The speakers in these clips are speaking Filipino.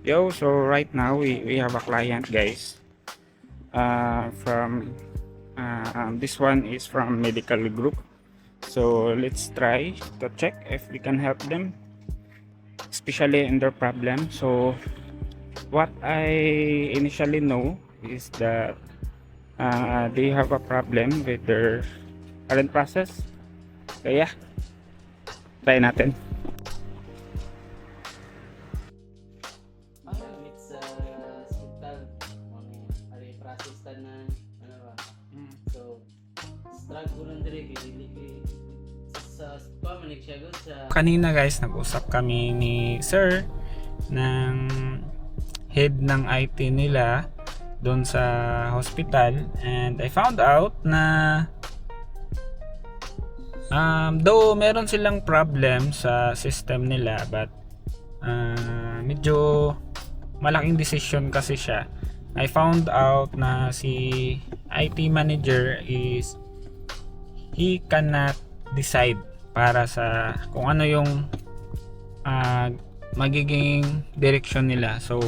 Yo, so right now we have a client, guys. From this one is from medical group. So let's try to check if we can help them, especially in their problem. So what I initially know is that they have a problem with their current process. Kaya try natin. It's hospital ari process tanan ano ba. So struggle lang dire dili sa pamanik siya go sa Kanina guys, nag-usap kami ni sir ng head ng IT nila doon sa hospital, and I found out na though meron silang problem sa system nila, but medyo malaking decision kasi siya. I found out na si IT manager is he cannot decide para sa kung ano yung magiging direction nila. So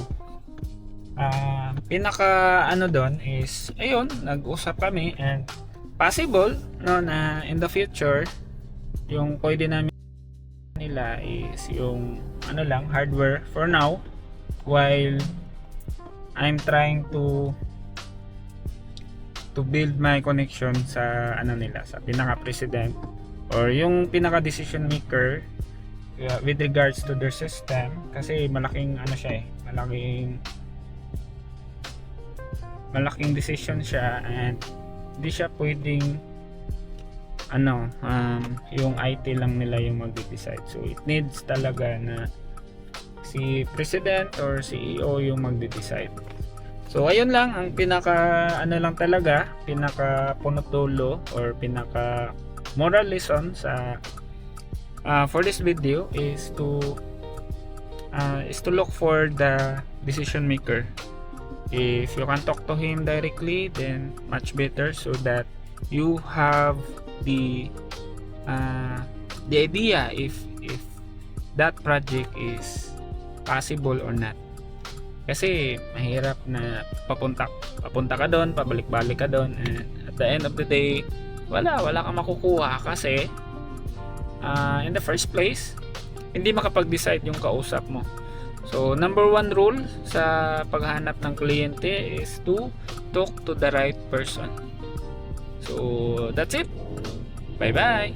pinaka ano doon is ayun, nag-usap kami, and possible no na in the future yung pwede namin nila is yung ano lang hardware for now, while I'm trying to build my connection sa ano nila, sa pinaka president or yung pinaka decision maker with regards to their system, kasi malaking ano siya malaking decision siya, and hindi siya pwedeng ano yung IT lang nila yung mag-decide. So it needs talaga na si president or CEO yung magde-decide. So ayun lang ang pinaka ano lang talaga, pinaka punutulo or pinaka moral lesson sa for this video is to look for the decision maker. If you can talk to him directly, then much better, so that you have the idea if that project is possible or not. Kasi mahirap na papunta ka doon, pabalik-balik ka doon, and at the end of the day wala kang makukuha kasi in the first place hindi makapag-decide yung kausap mo. So number one rule sa paghahanap ng kliyente is to talk to the right person. So that's it. Bye bye.